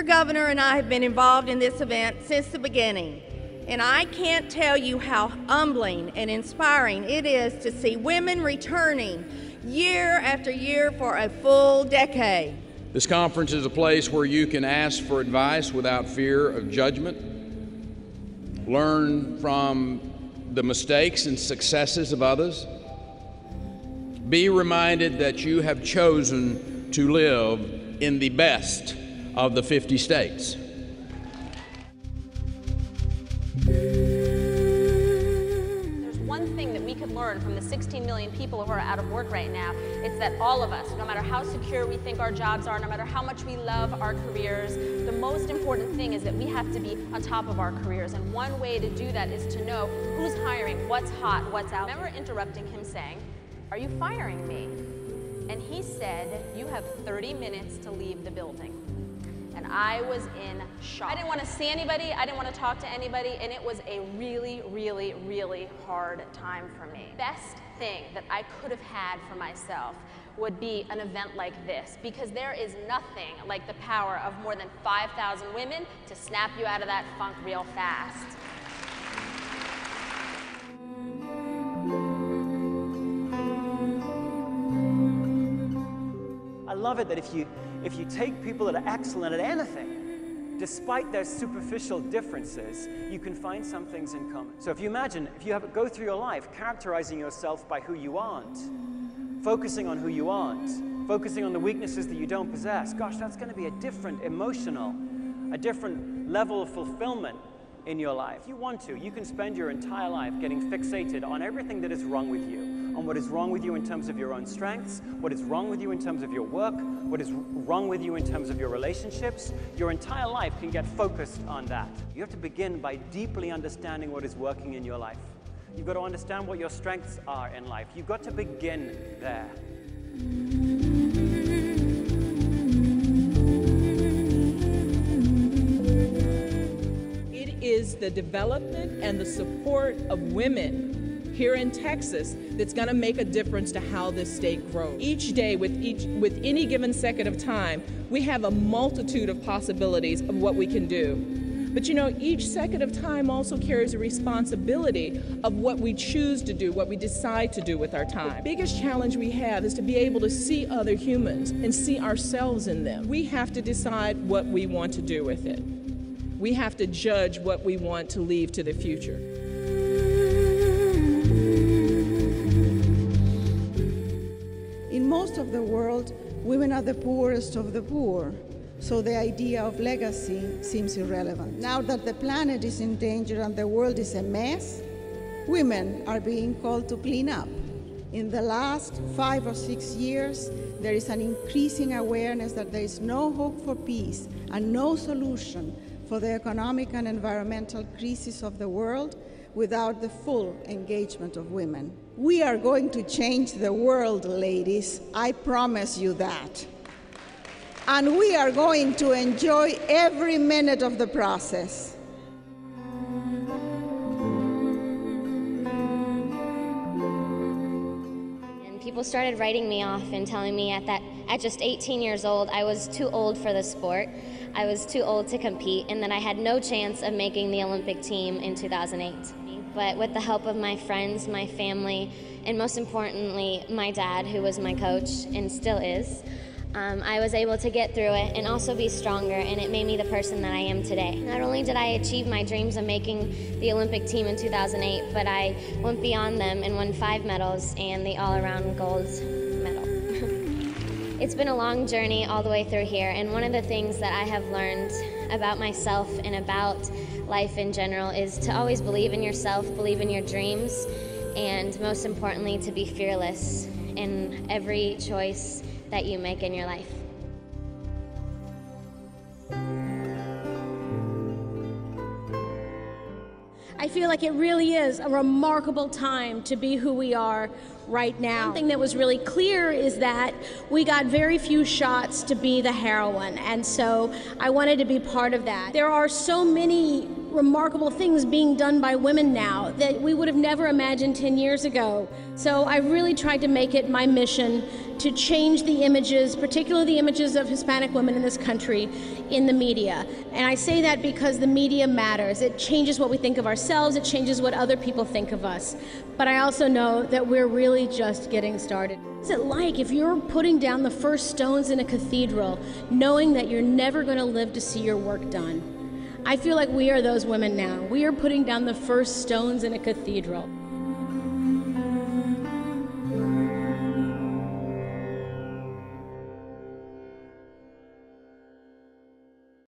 governor and I have been involved in this event since the beginning, and I can't tell you how humbling and inspiring it is to see women returning year after year for a full decade. This conference is a place where you can ask for advice without fear of judgment, learn from the mistakes and successes of others, be reminded that you have chosen to live in the best of the 50 states. There's one thing that we could learn from the 16 million people who are out of work right now. It's that all of us, no matter how secure we think our jobs are, no matter how much we love our careers, the most important thing is that we have to be on top of our careers. And one way to do that is to know who's hiring, what's hot, what's out. I remember interrupting him saying, "Are you firing me?" And he said, "You have 30 minutes to leave the building." And I was in shock. I didn't want to see anybody, I didn't want to talk to anybody, and it was a really, really, really hard time for me. Best thing that I could have had for myself would be an event like this, because there is nothing like the power of more than 5,000 women to snap you out of that funk real fast. I love it that if you take people that are excellent at anything, despite their superficial differences, you can find some things in common. So if you imagine, if you go through your life characterizing yourself by who you aren't, focusing on who you aren't, focusing on the weaknesses that you don't possess, gosh, that's going to be a different emotional, a different level of fulfillment in your life. If you want to, you can spend your entire life getting fixated on everything that is wrong with you, on what is wrong with you in terms of your own strengths, what is wrong with you in terms of your work, what is wrong with you in terms of your relationships. Your entire life can get focused on that. You have to begin by deeply understanding what is working in your life. You've got to understand what your strengths are in life. You've got to begin there. It is the development and the support of women here in Texas that's going to make a difference to how this state grows. Each day, with any given second of time, we have a multitude of possibilities of what we can do. But you know, each second of time also carries a responsibility of what we choose to do, what we decide to do with our time. The biggest challenge we have is to be able to see other humans and see ourselves in them. We have to decide what we want to do with it. We have to judge what we want to leave to the future. In most of the world, women are the poorest of the poor, so the idea of legacy seems irrelevant. Now that the planet is in danger and the world is a mess, women are being called to clean up. In the last 5 or 6 years, there is an increasing awareness that there is no hope for peace and no solution for the economic and environmental crisis of the world without the full engagement of women. We are going to change the world, ladies. I promise you that. And we are going to enjoy every minute of the process. And people started writing me off and telling me at just 18 years old, I was too old for the sport. I was too old to compete, and that I had no chance of making the Olympic team in 2008. But with the help of my friends, my family, and most importantly, my dad, who was my coach and still is, I was able to get through it and also be stronger, and it made me the person that I am today. Not only did I achieve my dreams of making the Olympic team in 2008, but I went beyond them and won 5 medals and the all-around gold medal. It's been a long journey all the way through here, and one of the things that I have learned about myself and about life in general is to always believe in yourself, believe in your dreams, and most importantly, to be fearless in every choice that you make in your life. I feel like it really is a remarkable time to be who we are right now. One thing that was really clear is that we got very few shots to be the heroine, and so I wanted to be part of that. There are so many remarkable things being done by women now that we would have never imagined 10 years ago. So I really tried to make it my mission to change the images, particularly the images of Hispanic women in this country, in the media. And I say that because the media matters. It changes what we think of ourselves, it changes what other people think of us. But I also know that we're really just getting started. What's it like if you're putting down the first stones in a cathedral, knowing that you're never going to live to see your work done? I feel like we are those women now. We are putting down the first stones in a cathedral.